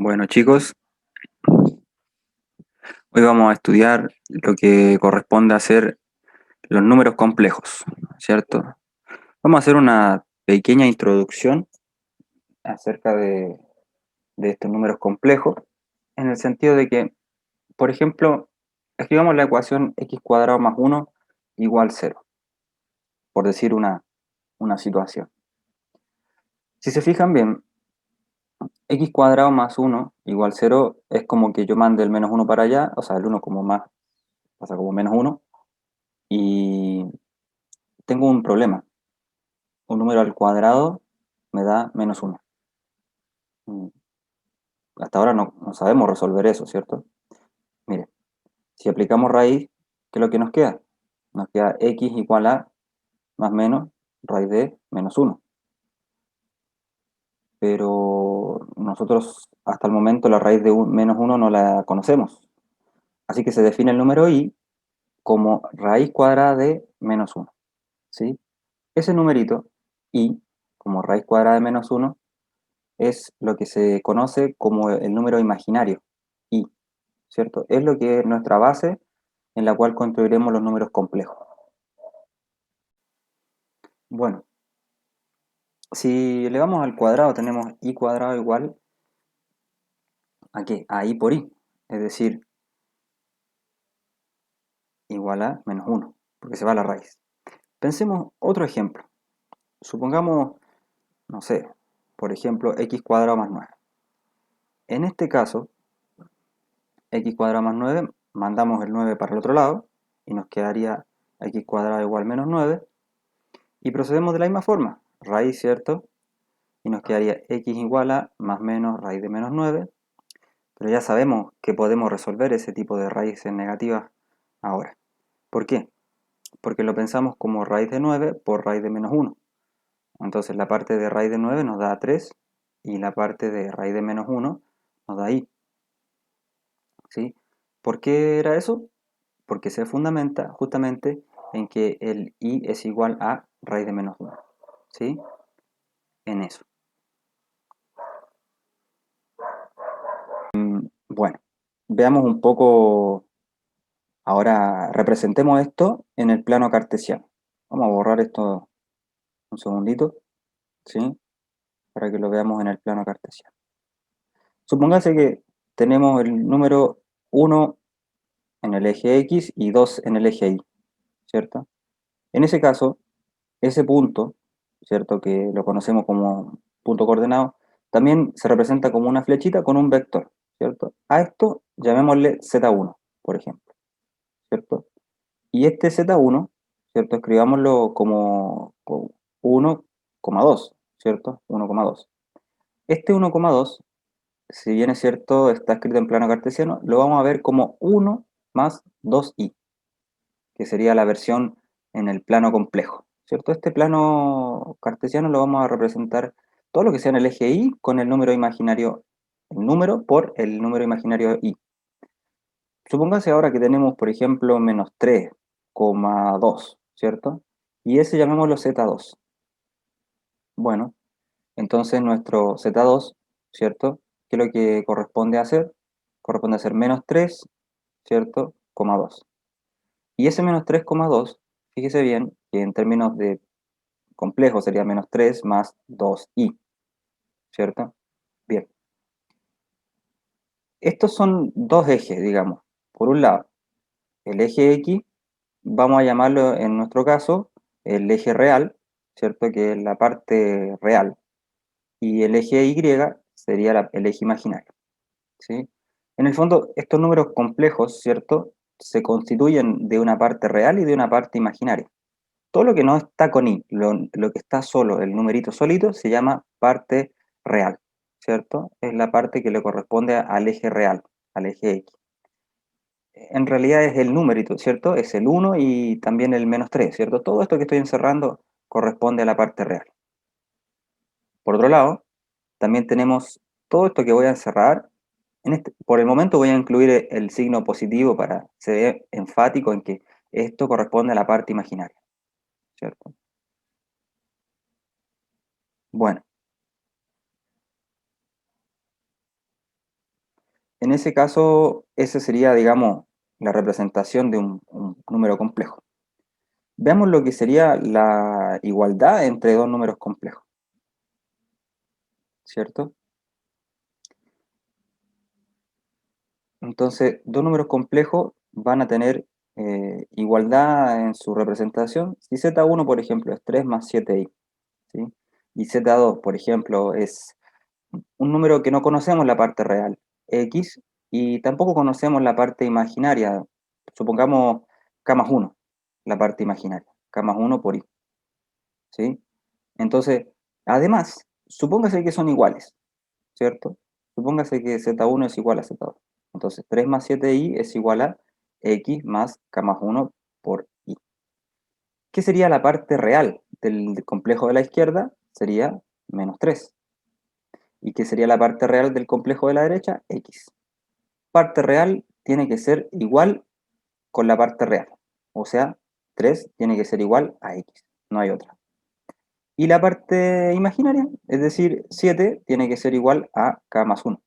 Bueno, chicos, hoy vamos a estudiar lo que corresponde a hacer los números complejos, ¿cierto? Vamos a hacer una pequeña introducción acerca de estos números complejos, en el sentido de que, por ejemplo, escribamos la ecuación x cuadrado más uno igual cero, por decir una situación. Si se fijan bien, x cuadrado más uno igual cero es como que yo mande el menos uno para allá, o sea, el uno como más, pasa como menos uno, y tengo un problema. Un número al cuadrado me da menos uno. Hasta ahora no sabemos resolver eso, ¿cierto? Mire, si aplicamos raíz, ¿qué es lo que nos queda? Nos queda x igual a más menos raíz de menos uno. Pero nosotros hasta el momento la raíz de menos uno no la conocemos. Así que se define el número y como raíz cuadrada de menos uno, ¿sí? Ese numerito y como raíz cuadrada de menos uno es lo que se conoce como el número imaginario, i, ¿cierto? Es lo que es nuestra base en la cual construiremos los números complejos. Bueno, si elevamos al cuadrado tenemos i cuadrado igual ¿a qué? A i por i, es decir, igual a menos uno, porque se va a la raíz. Pensemos otro ejemplo. Supongamos, no sé, por ejemplo, x cuadrado más 9. En este caso, x cuadrado más 9, mandamos el 9 para el otro lado y nos quedaría x cuadrado igual menos 9. Y procedemos de la misma forma, raíz, ¿cierto? Y nos quedaría x igual a más menos raíz de menos 9, pero ya sabemos que podemos resolver ese tipo de raíces negativas ahora. ¿Por qué? Porque lo pensamos como raíz de 9 por raíz de menos 1. Entonces la parte de raíz de 9 nos da 3 y la parte de raíz de menos 1 nos da i. ¿Sí? ¿Por qué era eso? Porque se fundamenta justamente en que el i es igual a raíz de menos 1. ¿Sí? En eso. Bueno, veamos un poco, ahora representemos esto en el plano cartesiano. Vamos a borrar esto un segundito, ¿sí? Para que lo veamos en el plano cartesiano. Supóngase que tenemos el número uno en el eje X y 2 en el eje Y, ¿cierto? En ese caso, ese punto, ¿cierto? Que lo conocemos como punto coordenado, también se representa como una flechita con un vector, ¿cierto? A esto llamémosle Z1, por ejemplo, ¿cierto? Y este Z1, ¿cierto? Escribámoslo como 1,2, ¿cierto? 1,2. Este 1,2, si bien es cierto, está escrito en plano cartesiano, lo vamos a ver como 1 más 2i, que sería la versión en el plano complejo, ¿cierto? Este plano cartesiano lo vamos a representar todo lo que sea en el eje y con el número imaginario, el número por el número imaginario i. Supóngase ahora que tenemos, por ejemplo, menos 3,2, ¿cierto? Y ese llamémoslo Z2. Bueno, entonces nuestro Z2, ¿cierto? ¿Qué es lo que corresponde a hacer? Corresponde a hacer menos 3, ¿cierto? Coma 2. Y ese menos 3,2, fíjese bien que en términos de complejo sería menos 3 más 2i, ¿cierto? Bien. Estos son dos ejes, digamos. Por un lado, el eje X, vamos a llamarlo en nuestro caso el eje real, ¿cierto? Que es la parte real. Y el eje Y sería el eje imaginario, ¿sí? En el fondo, estos números complejos, ¿cierto? Se constituyen de una parte real y de una parte imaginaria. Todo lo que no está con i, lo que está solo, el numerito solito, se llama parte real, ¿cierto? Es la parte que le corresponde al eje real, al eje X. En realidad es el numerito, ¿cierto? Es el 1 y también el menos 3, ¿cierto? Todo esto que estoy encerrando corresponde a la parte real. Por otro lado, también tenemos todo esto que voy a encerrar. Por el momento voy a incluir el signo positivo para ser enfático en que esto corresponde a la parte imaginaria, ¿cierto? Bueno, En ese caso, ese sería, digamos, la representación de un número complejo. Veamos lo que sería la igualdad entre dos números complejos, ¿cierto? Entonces, dos números complejos van a tener igualdad en su representación. Si z1, por ejemplo, es 3 más 7i, ¿sí? Y z2, por ejemplo, es un número que no conocemos la parte real, x, y tampoco conocemos la parte imaginaria. Supongamos k más 1, la parte imaginaria, k más 1 por i, ¿sí? Entonces, además, supóngase que son iguales, ¿cierto? Supóngase que z1 es igual a z2. Entonces, 3 más 7i es igual a x más k más 1 por i. ¿Qué sería la parte real del complejo de la izquierda? Sería menos 3. ¿Y qué sería la parte real del complejo de la derecha? X. Parte real tiene que ser igual con la parte real. O sea, 3 tiene que ser igual a X. No hay otra. Y la parte imaginaria, es decir, 7 tiene que ser igual a K más 1.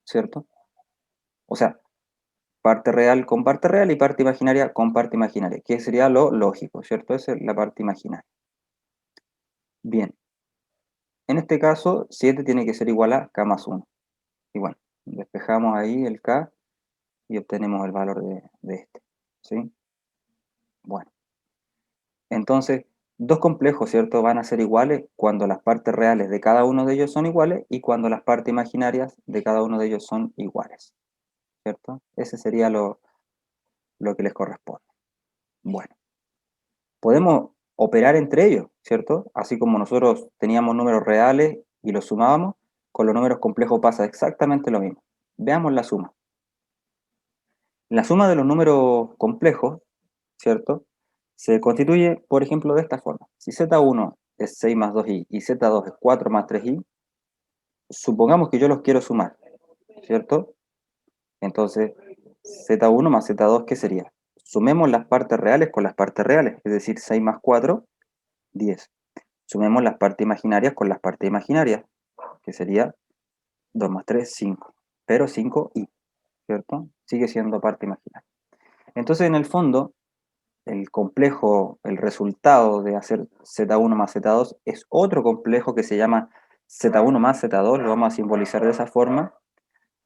¿Cierto? O sea, parte real con parte real y parte imaginaria con parte imaginaria, que sería lo lógico, ¿cierto? Esa es la parte imaginaria. Bien, en este caso, 7 tiene que ser igual a K más 1. Y bueno, despejamos ahí el K y obtenemos el valor de este. ¿Sí? Bueno, entonces, dos complejos, ¿cierto? Van a ser iguales cuando las partes reales de cada uno de ellos son iguales y cuando las partes imaginarias de cada uno de ellos son iguales, ¿cierto? Ese sería lo que les corresponde. Bueno, podemos operar entre ellos, ¿cierto? Así como nosotros teníamos números reales y los sumábamos, con los números complejos pasa exactamente lo mismo. Veamos la suma. La suma de los números complejos, ¿cierto? Se constituye, por ejemplo, de esta forma. Si z1 es 6 más 2i y z2 es 4 más 3i, supongamos que yo los quiero sumar, ¿cierto? Entonces, z1 más z2, ¿qué sería? Sumemos las partes reales con las partes reales, es decir, 6 más 4, 10. Sumemos las partes imaginarias con las partes imaginarias, que sería 2 más 3, 5. Pero 5i, ¿cierto? Sigue siendo parte imaginaria. Entonces, en el fondo, el complejo, el resultado de hacer Z1 más Z2 es otro complejo que se llama Z1 más Z2, lo vamos a simbolizar de esa forma,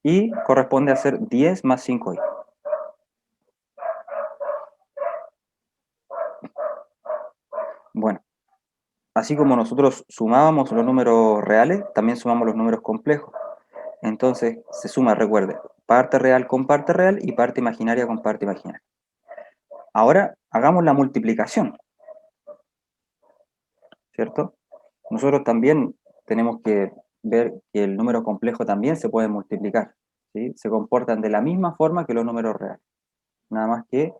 y corresponde a hacer 10 más 5i. Bueno, así como nosotros sumábamos los números reales, también sumamos los números complejos. Entonces se suma, recuerde, parte real con parte real y parte imaginaria con parte imaginaria. Ahora hagamos la multiplicación, ¿cierto? Nosotros también tenemos que ver que el número complejo también se puede multiplicar, ¿sí? Se comportan de la misma forma que los números reales, nada más que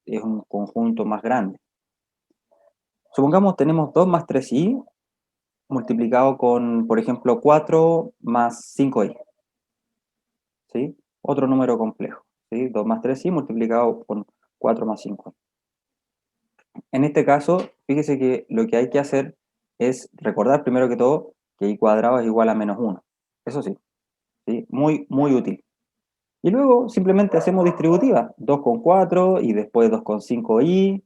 es un conjunto más grande. Supongamos tenemos 2 más 3i multiplicado con, por ejemplo, 4 más 5i, ¿sí? Otro número complejo, ¿sí? 2 más 3i multiplicado con 4 más 5i. En este caso, fíjese que lo que hay que hacer es recordar primero que todo que i cuadrado es igual a menos 1. Eso sí, ¿sí? Muy, muy útil. Y luego simplemente hacemos distributiva, 2 con 4 y después 2 con 5i,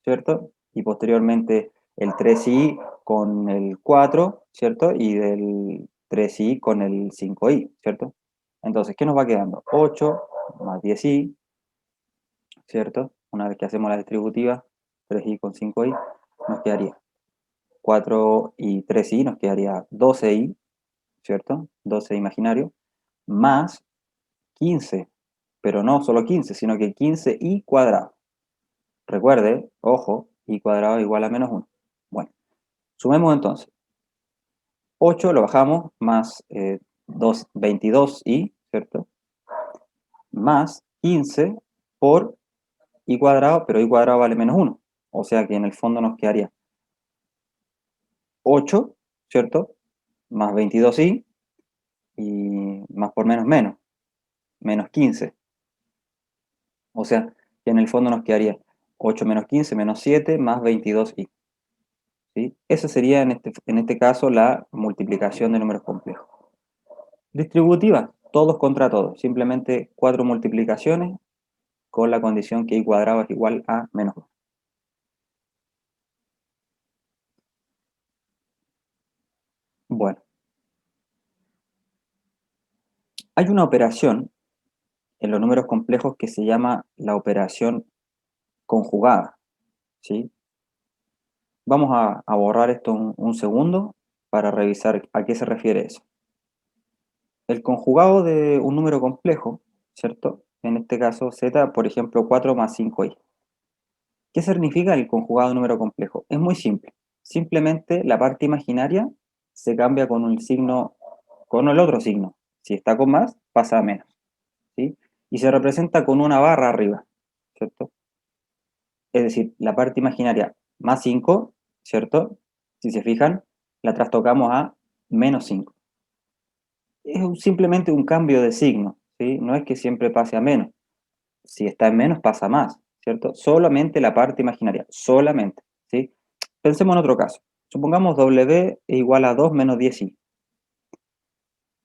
¿cierto? Y posteriormente el 3i con el 4, ¿cierto? Y del 3i con el 5i, ¿cierto? Entonces, ¿qué nos va quedando? 8 más 10i, ¿cierto? Una vez que hacemos la distributiva, 3i con 5i, nos quedaría 4 y 3i, nos quedaría 12i, ¿cierto? 12 imaginario, más 15, pero no solo 15, sino que 15i cuadrado. Recuerde, ojo, i cuadrado igual a menos 1. Bueno, sumemos entonces. 8 lo bajamos, más 22i, ¿cierto? Más 15 por i cuadrado, pero i cuadrado vale menos 1. O sea que en el fondo nos quedaría 8, ¿cierto? Más 22i y más por menos menos, menos 15. O sea que en el fondo nos quedaría 8 menos 15 menos 7 más 22i. ¿Sí? Esa sería en este caso la multiplicación de números complejos. Distributiva. todos contra todos, simplemente 4 multiplicaciones con la condición que y cuadrado es igual a menos 2. Bueno, hay una operación en los números complejos que se llama la operación conjugada, ¿sí? Vamos a borrar esto un segundo para revisar a qué se refiere eso. El conjugado de un número complejo, ¿cierto? En este caso z, por ejemplo, 4 más 5i. ¿Qué significa el conjugado de un número complejo? Es muy simple. Simplemente la parte imaginaria se cambia con un signo, con el otro signo. Si está con más, pasa a menos, ¿sí? Y se representa con una barra arriba, ¿cierto? Es decir, la parte imaginaria más 5, ¿cierto? Si se fijan, la trastocamos a menos 5. Es simplemente un cambio de signo, ¿sí? No es que siempre pase a menos. Si está en menos, pasa más, ¿cierto? Solamente la parte imaginaria, solamente, ¿sí? Pensemos en otro caso. Supongamos w es igual a 2 menos 10i.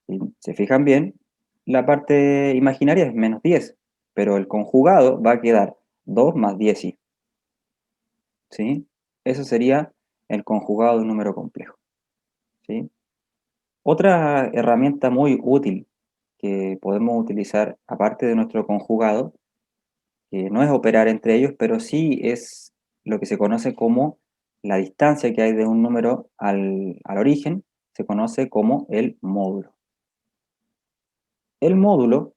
Si se fijan bien, la parte imaginaria es menos 10, pero el conjugado va a quedar 2 más 10i, ¿sí? Eso sería el conjugado de un número complejo, ¿sí? Otra herramienta muy útil que podemos utilizar, aparte de nuestro conjugado, que no es operar entre ellos, pero sí es lo que se conoce como la distancia que hay de un número al origen, se conoce como el módulo. El módulo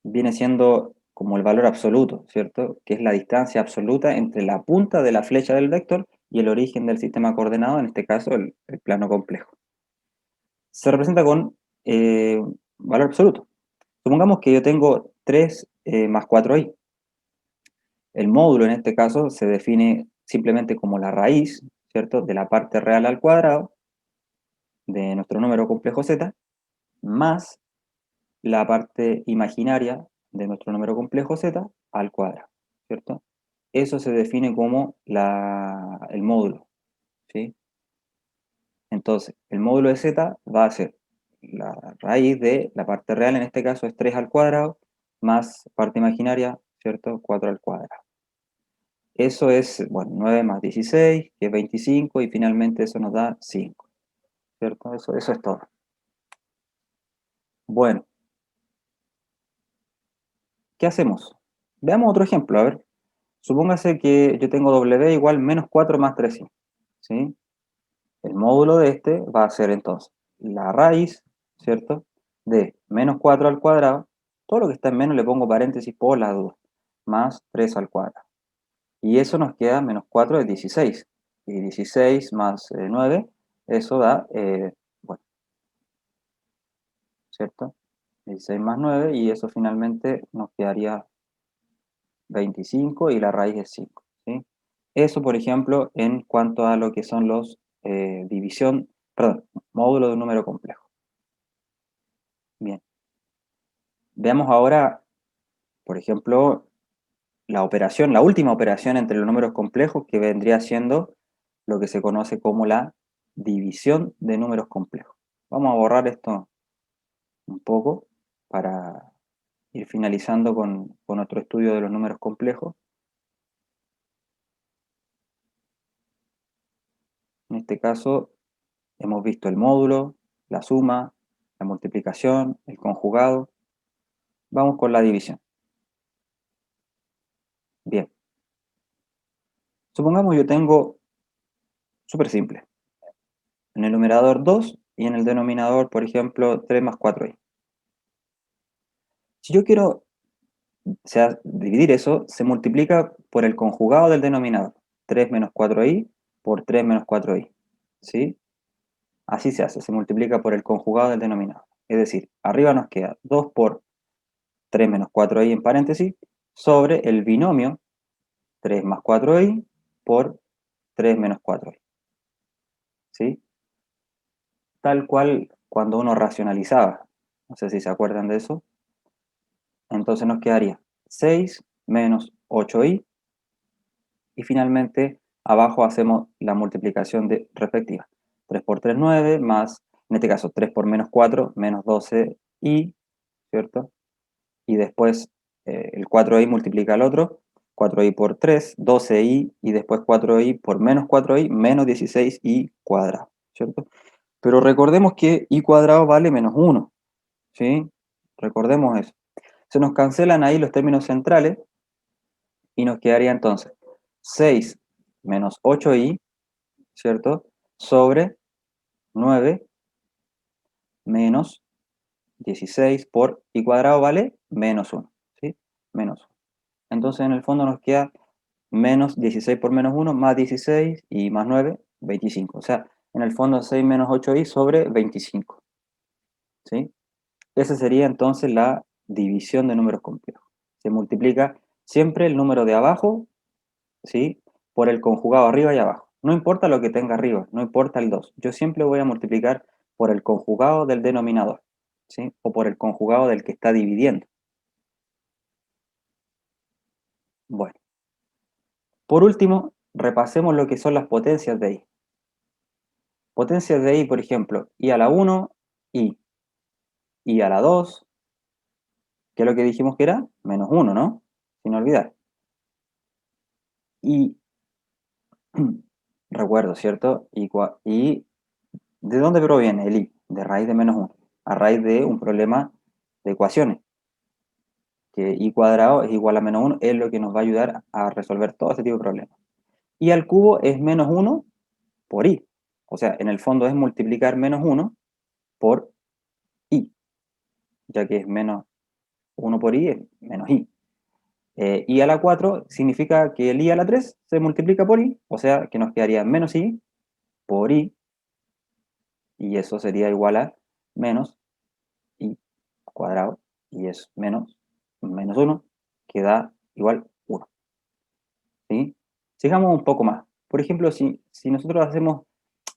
viene siendo como el valor absoluto, ¿cierto? Que es la distancia absoluta entre la punta de la flecha del vector y el origen del sistema coordenado, en este caso el plano complejo. Se representa con valor absoluto. Supongamos que yo tengo 3 más 4i. El módulo en este caso se define simplemente como la raíz, ¿cierto?, de la parte real al cuadrado de nuestro número complejo z, más la parte imaginaria de nuestro número complejo z al cuadrado, ¿cierto? Eso se define como el módulo, ¿sí? Entonces, el módulo de z va a ser la raíz de la parte real, en este caso es 3 al cuadrado, más parte imaginaria, ¿cierto?, 4 al cuadrado. Eso es, bueno, 9 más 16, que es 25, y finalmente eso nos da 5, ¿cierto? Eso es todo. Bueno, ¿qué hacemos? Veamos otro ejemplo, a ver. Supóngase que yo tengo w igual menos 4 más 3i, ¿sí? El módulo de este va a ser entonces la raíz, ¿cierto?, de menos 4 al cuadrado, todo lo que está en menos le pongo paréntesis por la duda, más 3 al cuadrado. Y eso nos queda menos 4 es 16. Y 16 más 9, eso da, bueno, ¿cierto? 16 más 9, y eso finalmente nos quedaría 25 y la raíz es 5, ¿sí? Eso, por ejemplo, en cuanto a lo que son los módulos de un número complejo. Bien. Veamos ahora, por ejemplo, la última operación entre los números complejos, que vendría siendo lo que se conoce como la división de números complejos. Vamos a borrar esto un poco para ir finalizando con nuestro estudio de los números complejos. En este caso hemos visto el módulo, la suma, la multiplicación, el conjugado. Vamos con la división. Bien. Supongamos yo tengo, súper simple, en el numerador 2 y en el denominador, por ejemplo, 3 más 4i. Si yo quiero, o sea, dividir eso, se multiplica por el conjugado del denominador. 3 menos 4i por 3 menos 4i. ¿Sí? Así se hace, se multiplica por el conjugado del denominador. Es decir, arriba nos queda 2 por 3 menos 4i en paréntesis sobre el binomio 3 más 4i por 3 menos 4i. ¿Sí? Tal cual cuando uno racionalizaba. No sé si se acuerdan de eso. Entonces nos quedaría 6 menos 8i, y finalmente abajo hacemos la multiplicación respectiva. 3 por 3, 9, más, en este caso 3 por menos 4, menos 12i, ¿cierto? Y después el 4i multiplica al otro, 4i por 3, 12i, y después 4i por menos 4i, menos 16i cuadrado, ¿cierto? Pero recordemos que i cuadrado vale menos 1, ¿sí? Recordemos eso. Se nos cancelan ahí los términos centrales y nos quedaría entonces 6 menos 8i, ¿cierto? Sobre 9 menos 16 por i cuadrado vale menos 1, ¿sí? Menos 1. Entonces en el fondo nos queda menos 16 por menos 1 más 16 y más 9, 25. O sea, en el fondo 6 menos 8i sobre 25, ¿sí? Esa sería entonces la división de números complejos. Se multiplica siempre el número de abajo, ¿sí? Por el conjugado arriba y abajo. No importa lo que tenga arriba, no importa el 2. Yo siempre voy a multiplicar por el conjugado del denominador, ¿sí? O por el conjugado del que está dividiendo. Bueno, por último, repasemos lo que son las potencias de i. Potencias de i, por ejemplo, i a la 1, i a la 2, que es lo que dijimos que era, menos 1, ¿no? Sin olvidar. Y recuerdo, ¿cierto? Y ¿de dónde proviene el i? De raíz de menos 1, a raíz de un problema de ecuaciones, que i cuadrado es igual a menos 1, es lo que nos va a ayudar a resolver todo este tipo de problemas. I al cubo es menos 1 por i. O sea, en el fondo es multiplicar menos 1 por i, ya que es menos 1 por i es menos i. I a la 4 significa que el i a la 3 se multiplica por i, o sea que nos quedaría menos i por i, y eso sería igual a menos i cuadrado, y es menos 1, que da igual 1. ¿Sí? Sigamos un poco más. Por ejemplo, si nosotros hacemos,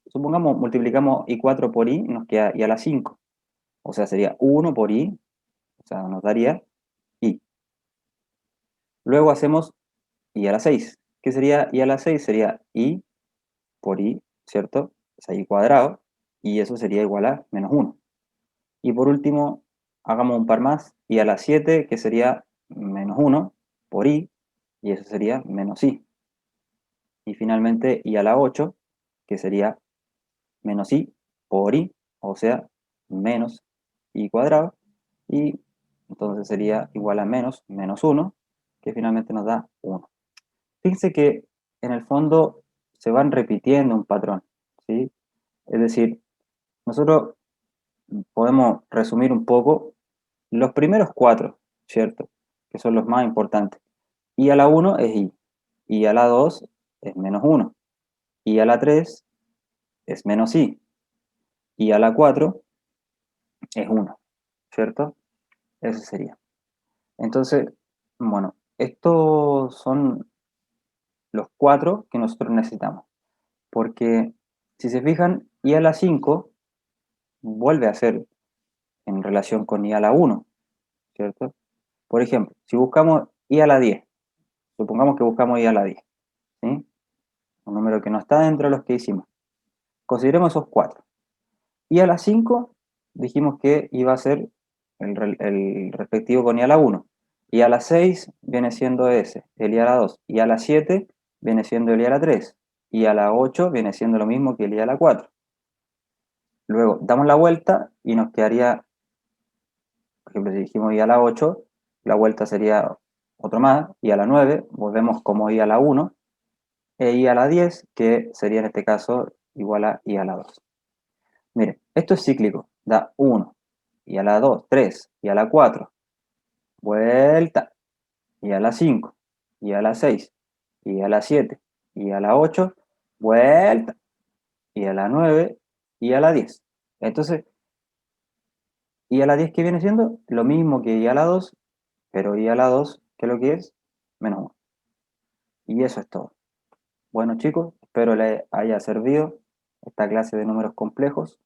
supongamos, multiplicamos i4 por i, nos queda i a la 5. O sea, sería 1 por i, o sea, nos daría i. Luego hacemos i a la 6. ¿Qué sería i a la 6? Sería i por i, ¿cierto? O sea, i cuadrado, y eso sería igual a menos 1. Y por último, hagamos un par más, i a la 7, que sería menos 1 por i, y eso sería menos i. Y finalmente i a la 8, que sería menos i por i, o sea, menos i cuadrado, y entonces sería igual a menos 1, que finalmente nos da 1. Fíjense que en el fondo se van repitiendo un patrón, ¿sí? Es decir, nosotros podemos resumir un poco los primeros cuatro, ¿cierto? Que son los más importantes. I a la 1 es i a la 2 es menos 1, i a la 3 es menos i a la 4 es 1, ¿cierto? Eso sería. Entonces, bueno, estos son los cuatro que nosotros necesitamos. Porque si se fijan, i a la 5 vuelve a ser en relación con i a la 1, ¿cierto? Por ejemplo, si buscamos i a la 10, supongamos que buscamos i a la 10, ¿sí? Un número que no está dentro de los que hicimos. Consideremos esos cuatro. I a la 5 dijimos que iba a ser el respectivo con i a la 1. I a la 6 viene siendo ese, el i a la 2. I a la 7 viene siendo el i a la 3. I a la 8 viene siendo lo mismo que el i a la 4. Luego damos la vuelta y nos quedaría, por ejemplo, si dijimos i a la 8, la vuelta sería otro más, i a la 9, volvemos como i a la 1, e i a la 10, que sería en este caso igual a i a la 2. Miren, esto es cíclico, da 1, y a la 2, 3, y a la 4, vuelta, y a la 5, y a la 6, y a la 7, y a la 8, vuelta, y a la 9, y a la 10. Entonces, y a la 10, ¿qué viene siendo? Lo mismo que y a la 2, pero y a la 2, ¿qué es lo que es? Menos 1. Y eso es todo. Bueno, chicos, espero les haya servido esta clase de números complejos.